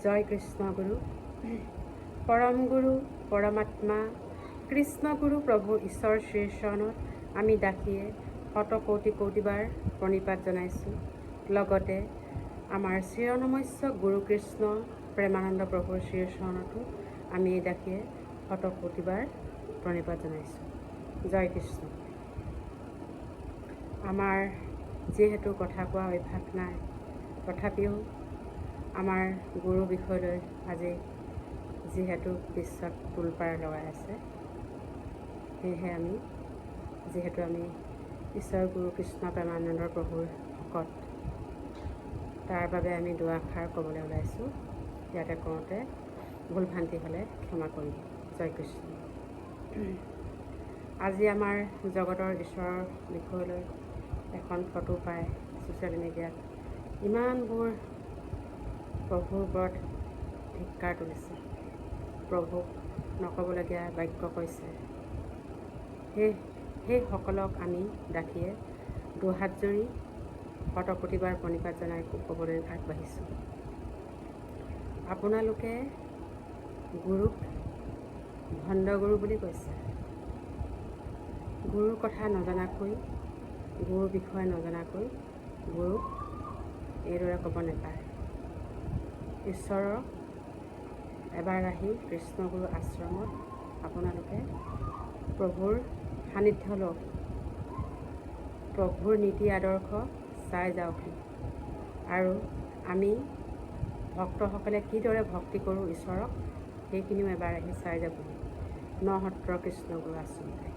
জয় কৃষ্ণ গুৰু। পৰম গুৰু পৰমাত্মা কৃষ্ণগুৰু প্ৰভু ঈশ্বৰ শ্ৰীচৰণত আমি দাসীয়ে শতকোটি কোটিবাৰ প্ৰণিপাত জনাইছোঁ। লগতে আমাৰ চিৰনমস্য গুৰু কৃষ্ণ প্ৰেমানন্দ প্ৰভুৰ শ্ৰীচৰণতো আমি দাসীয়ে শতকোটিবাৰ প্ৰণিপাত জনাইছোঁ। জয় কৃষ্ণ। আমাৰ যিহেতু কথা কোৱা অভ্যাস নাই, তথাপিও আমাৰ গুৰু বিষয়লৈ আজি যিহেতু বিশ্বত তোলপাৰ লগাই আছে, সেয়েহে যিহেতু আমি ঈশ্বৰ গুৰু কৃষ্ণ প্ৰেমানন্দৰ প্ৰভুৰ ভকত, তাৰ বাবে আমি দুআষাৰ ক'বলৈ ওলাইছোঁ। ইয়াতে কওঁতে ভুল ভ্ৰান্তি হ'লে ক্ষমা কৰিব। জয় কৃষ্ণ। আজি আমাৰ জগতৰ ঈশ্বৰৰ বিষয়লৈ এখন ফটো পাই ছ'চিয়েল মিডিয়াত ইমানবোৰ প্ৰভুৰ ওপৰত ধিক্কাৰ তুলিছে, প্ৰভুক নক'বলগীয়া বাক্য কৈছে। সেইসকলক আমি দাসীয়ে দুহাত জুৰি শতকোটিবাৰ প্ৰণিপাত জনাই ক'বলৈ আগবাঢ়িছোঁ। আপোনালোকে গুৰুক ভণ্ডগুৰু বুলি কৈছে। গুৰুৰ কথা নজনাকৈ, গুৰুৰ বিষয়ে নজনাকৈ গুৰুক এইদৰে ক'ব নাপায়। ঈশ্বৰৰ এবাৰ আহি কৃষ্ণগুৰু আশ্ৰমত আপোনালোকে প্ৰভুৰ সান্নিধ্য লওক, প্ৰভুৰ নীতি আদৰ্শ চাই যাওকহি, আৰু আমি ভক্তসকলে কিদৰে ভক্তি কৰোঁ ঈশ্বৰক সেইখিনিও এবাৰ আহি চাই যাবহি নসত্ৰ কৃষ্ণগুৰু আশ্ৰমতে।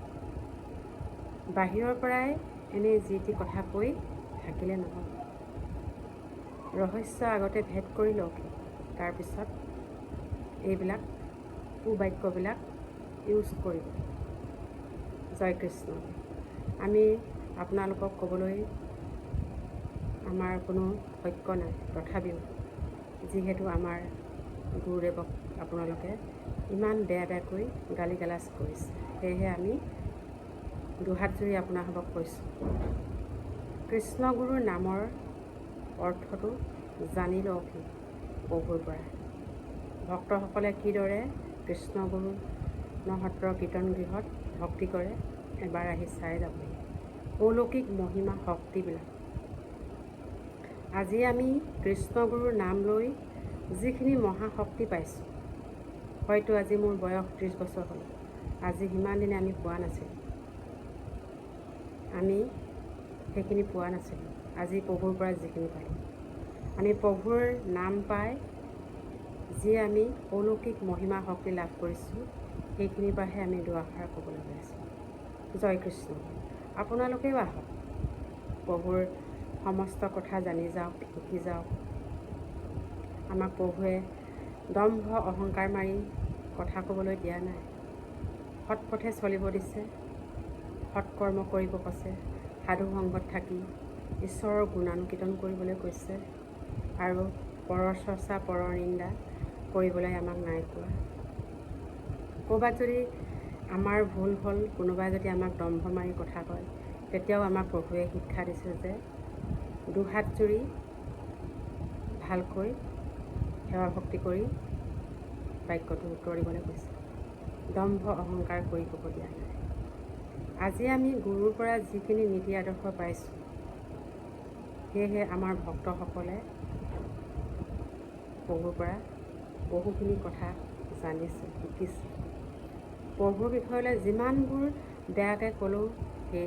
বাহিৰৰ পৰাই এনেই যি টি কথা কৈ থাকিলে নহ'ব। ৰহস্য আগতে ভেদ কৰি লওক, তাৰপিছত এইবিলাক কুবাক্যবিলাক ইউজ কৰিব। জয় কৃষ্ণ। আমি আপোনালোকক ক'বলৈ আমাৰ কোনো শক্য নাই, তথাপিও যিহেতু আমাৰ গুৰুদেৱক আপোনালোকে ইমান বেয়া বেয়াকৈ গালি গালাজ কৰিছে, সেয়েহে আমি দুহাত জুৰি আপোনালোকক কৈছোঁ, কৃষ্ণগুৰুৰ নামৰ অৰ্থটো জানি লওকহি প্ৰভুৰ পৰা। ভক্তসকলে কিদৰে কৃষ্ণগুৰু নসত্ৰ কীৰ্তন গৃহত ভক্তি কৰে এবাৰ আহি চাই যাবহি অলৌকিক মহিমা শক্তিবিলাক। আজি আমি কৃষ্ণগুৰুৰ নাম লৈ যিখিনি মহাশক্তি পাইছোঁ, হয়তো আজি মোৰ বয়স 30 বছৰ হ'ল, আজি সিমান দিনে আমি পোৱা নাছিলোঁ। আমি সেইখিনি পোৱা নাছিলোঁ। আজি প্ৰভুৰ পৰা যিখিনি পালোঁ, আমি প্ৰভুৰ নাম পাই যি আমি অলৌকিক মহিমা শক্তি লাভ কৰিছোঁ, সেইখিনিৰ পৰাহে আমি দুআষাৰ ক'বলৈ ওলাইছোঁ। জয় কৃষ্ণ। আপোনালোকেও আহক, প্ৰভুৰ সমস্ত কথা জানি যাওক, শিকি যাওক। আমাক প্ৰভুৱে দম্ভ অহংকাৰ মাৰি কথা ক'বলৈ দিয়া নাই, সৎ পথে চলিব দিছে, সৎকৰ্ম কৰিব কৈছে, সাধু সংগত থাকি ঈশ্বৰৰ গুণানুকীৰ্তন কৰিবলৈ কৈছে, আৰু পৰৰ চৰ্চা পৰৰ নিন্দা কৰিবলৈ আমাক নাই কোৱা। ক'ৰবাত যদি আমাৰ ভুল হ'ল, কোনোবাই যদি আমাক দম্ভ মাৰি কথা কয়, তেতিয়াও আমাক প্ৰভুৱে শিক্ষা দিছে যে দুহাত জুৰি ভালকৈ সেৱা ভক্তি কৰি বাক্যটো উত্তৰ দিবলৈ কৈছে, দম্ভ অহংকাৰ কৰি ক'ব দিয়া নাই। আজি আমি গুৰুৰ পৰা যিখিনি নীতি আদৰ্শ পাইছোঁ, সেয়েহে আমাৰ ভক্তসকলে প্ৰভুৰ পৰা বহুখিনি কথা জানিছে, শিকিছে। প্ৰভুৰ বিষয়লৈ যিমানবোৰ বেয়াকৈ ক'লেও, সেই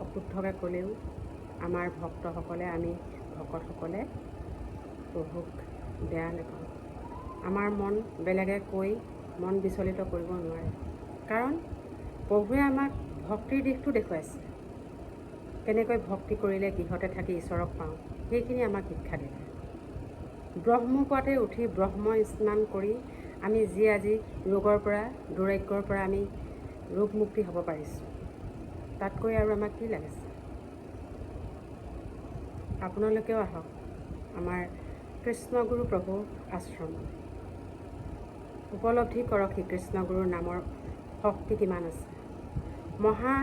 অশুদ্ধকৈ ক'লেও আমাৰ ভক্তসকলে, আমি ভকতসকলে প্ৰভুক বেয়া নাপাওঁ। আমাৰ মন বেলেগে কৈ মন বিচলিত কৰিব নোৱাৰে, কাৰণ প্ৰভুৱে আমাক ভক্তিৰ দিশটো দেখুৱাইছে। কেনেকৈ ভক্তি কৰিলে গৃহতে থাকি ঈশ্বৰক পাওঁ, সেইখিনি আমাক শিক্ষা দিলে। ব্ৰহ্মপুৱাতে উঠি ব্ৰহ্ম স্নান কৰি আমি যি আজি ৰোগৰ পৰা, দুৰাৰোগ্যৰ পৰা আমি ৰোগমুক্তি হ'ব পাৰিছোঁ, তাতকৈ আৰু আমাক কি লাগিছে। আপোনালোকেও আহক আমাৰ কৃষ্ণগুৰু প্ৰভু আশ্ৰম, উপলব্ধি কৰক কৃষ্ণগুৰুৰ নামৰ শক্তি কিমান আছে। মহা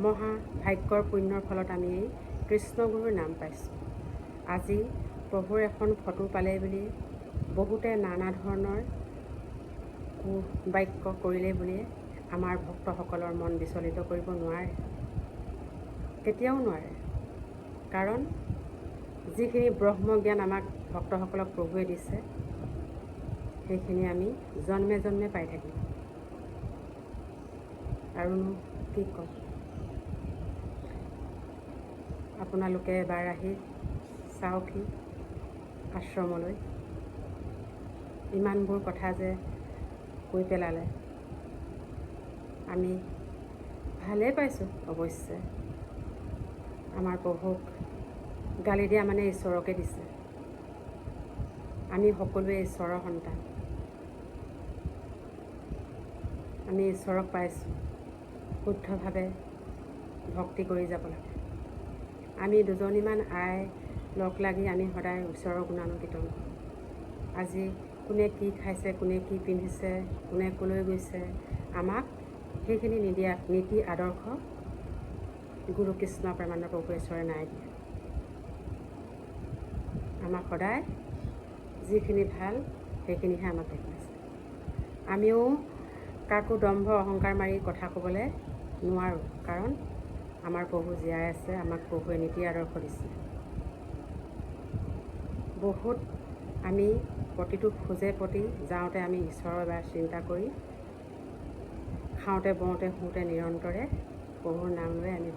মহা ভাগ্যৰ পুণ্যৰ ফলত আমি এই কৃষ্ণগুৰুৰ নাম পাইছোঁ। আজি প্ৰভুৰ এখন ফটো পালে বুলি বহুতে নানা ধৰণৰ বাক্য কৰিলে বুলিয়ে আমাৰ ভক্তসকলৰ মন বিচলিত কৰিব নোৱাৰে, কেতিয়াও নোৱাৰে। কাৰণ যিখিনি ব্ৰহ্মজ্ঞান আমাক ভক্তসকলক প্ৰভুৱে দিছে, সেইখিনি আমি জন্মে জন্মে পাই থাকিম। আৰুনো কি ক'ম। আপোনালোকে এবাৰ আহি চাওকহি আশ্ৰমলৈ। ইমানবোৰ কথা যে কৈ পেলালে, আমি ভালেই পাইছোঁ। অৱশ্যে আমাৰ প্ৰভুক গালি দিয়া মানে ঈশ্বৰকে দিছে। আমি সকলোৱে ঈশ্বৰৰ সন্তান, আমি ঈশ্বৰক পাইছোঁ। শুদ্ধভাৱে ভক্তি কৰি যাব লাগে। আমি দুজনীমান আই লগ লাগি আমি সদায় ঈশ্বৰৰ গুণানুকীৰ্তন কৰোঁ। আজি কোনে কি খাইছে, কোনে কি পিন্ধিছে, কোনে ক'লৈ গৈছে, আমাক সেইখিনি নীতি আদৰ্শ গুৰু কৃষ্ণ প্ৰেমানন্দ প্ৰভু ঈশ্বৰে নাই দিয়া। আমাক সদায় যিখিনি ভাল সেইখিনিহে আমাক দেখুৱাইছে। আমিও কাকো দম্ভ অহংকাৰ মাৰি কথা ক'বলৈ নোৱাৰোঁ, কাৰণ আমাৰ প্ৰভু জীয়াই আছে। আমাক প্ৰভুৱে নীতি আদৰ্শ দিছে। বহুত আমি প্ৰতিটো খোজে প্ৰতি যাওঁতে আমি ঈশ্বৰৰ এবাৰ চিন্তা কৰি, খাওঁতে বওঁতে শুওঁতে নিৰন্তৰে প্ৰভুৰ নাম লৈ আমি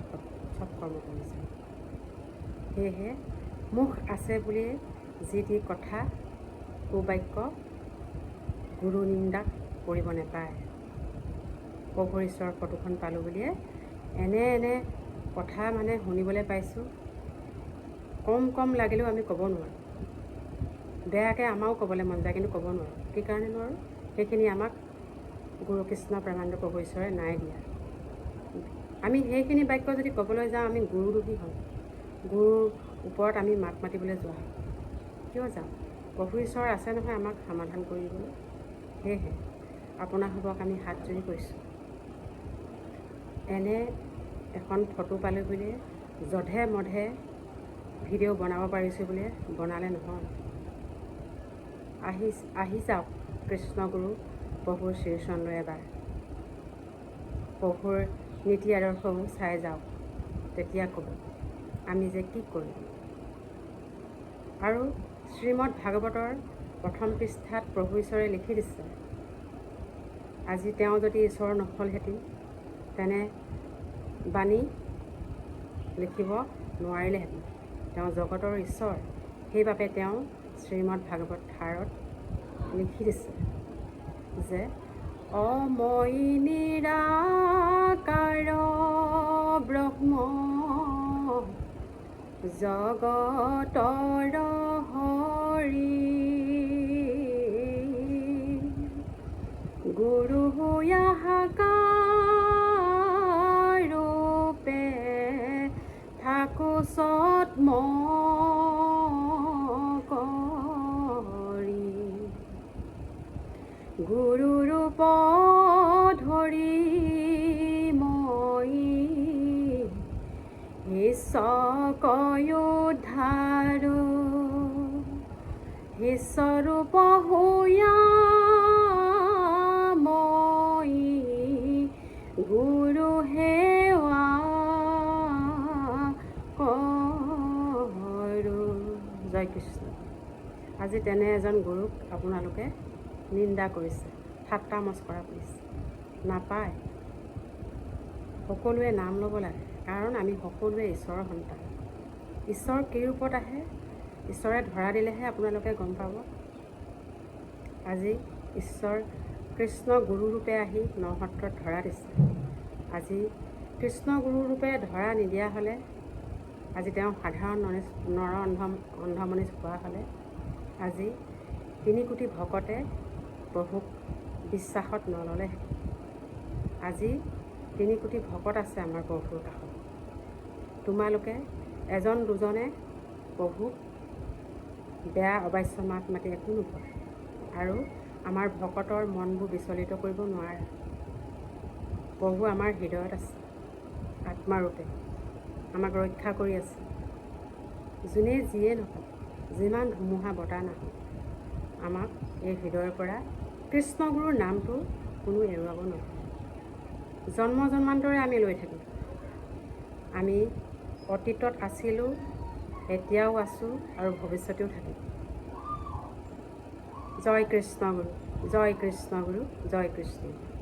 চব কৰ্ম কৰিছোঁ। সেয়েহে মুখ আছে বুলিয়ে যি টি কথা কুবাক্য গুৰু নিন্দা কৰিব নাপায়। প্ৰভুৰ ঈশ্বৰৰ ফটোখন পালোঁ বুলিয়ে এনে কথা মানে শুনিবলৈ পাইছোঁ। কম লাগিলেও আমি ক'ব নোৱাৰোঁ। বেয়াকৈ আমাৰো ক'বলৈ মন যায়, কিন্তু ক'ব নোৱাৰোঁ। কি কাৰণে নোৱাৰোঁ? সেইখিনি আমাক গুৰু কৃষ্ণ প্ৰেমানন্দ প্ৰভু ঈশ্বৰে নাই দিয়া। আমি সেইখিনি বাক্য যদি ক'বলৈ যাওঁ, আমি গুৰু দোষী হওঁ। গুৰুৰ ওপৰত আমি মাত মাতিবলৈ যোৱা হয়। কিয় যাওঁ? প্ৰভু ঈশ্বৰ আছে নহয় আমাক সমাধান কৰিবলৈ। সেয়েহে আপোনাসবক আমি হাত জুৰি কৈছোঁ, এনে এখন ফটো পালোঁ বুলিয়ে যধে মধে ভিডিঅ' বনাব পাৰিছোঁ বুলিয়ে বনালে নহয়। আহি যাওক কৃষ্ণগুৰু প্ৰভুৰ শ্ৰীচৰণলৈ এবাৰ। প্ৰভুৰ নীতি আদৰ্শবোৰ চাই যাওক, তেতিয়া ক'ব আমি যে কি কৰিম। আৰু শ্ৰীমদ ভাগৱতৰ প্ৰথম পৃষ্ঠাত প্ৰভু ঈশ্বৰে লিখি দিছে, আজি তেওঁ যদি ঈশ্বৰ নহ'লহেঁতেন তেনে বাণী লিখিব নোৱাৰিলেহেঁতেন। তেওঁ জগতৰ ঈশ্বৰ, সেইবাবে তেওঁ শ্ৰীমদ ভাগৱত সাৰত লিখি দিছে যে অময়ি নিৰাকাৰ ব্ৰহ্ম জগতৰ হৰি গুৰু হাহাকাৰ ৰূপে থাকো সৎম কৰি গুৰু ৰূপ ধৰি মই ঈশ্বৰক উদ্ধাৰো ঈশ্বৰূপ হৈয়া মই গুৰু সেৱা কৰোঁ। জয় কৃষ্ণ। আজি তেনে এজন গুৰুক আপোনালোকে নিন্দা কৰিছে, ঠাট্টা মস্কৰা কৰিছে। নাপায়। সকলোৱে নাম ল'ব লাগে, কাৰণ আমি সকলোৱে ঈশ্বৰৰ সন্তান। ঈশ্বৰ কি ৰূপত আহে, ঈশ্বৰে ধৰা দিলেহে আপোনালোকে গম পাব। আজি ঈশ্বৰ কৃষ্ণ গুৰুৰূপে আহি নসত্ৰত ধৰা দিছে। আজি কৃষ্ণ গুৰুৰূপে ধৰা নিদিয়া হ'লে, আজি তেওঁ সাধাৰণ নৰ অন্ধমনিচ হোৱা হ'লে, আজি 3 কোটি ভকতে প্ৰভুক বিশ্বাসত নল'লেহেঁতেন। আজি 3 কোটি ভকত আছে আমাৰ প্ৰভুৰ কাষত। তোমালোকে এজন দুজনে প্ৰভুক বেয়া অবাস্য মাত মাতি একো নোপোৱা, আৰু আমাৰ ভকতৰ মনবোৰ বিচলিত কৰিব নোৱাৰে। প্ৰভু আমাৰ হৃদয়ত আছে, আত্মাৰূপে আমাক ৰক্ষা কৰি আছে। যোনে যিয়ে নকওক, যিমান ধুমুহা বতাহ নাহক, আমাক এই হৃদয়ৰ পৰা কৃষ্ণগুৰুৰ নামটো কোনো এৰুৱাব নোৱাৰে। জন্ম জন্মান্তৰে আমি লৈ থাকিম। আমি অতীতত আছিলোঁ, এতিয়াও আছোঁ আৰু ভৱিষ্যতেও থাকিম। জয় কৃষ্ণ গুৰু, জয় কৃষ্ণ গুৰু, জয় কৃষ্ণ গুৰু।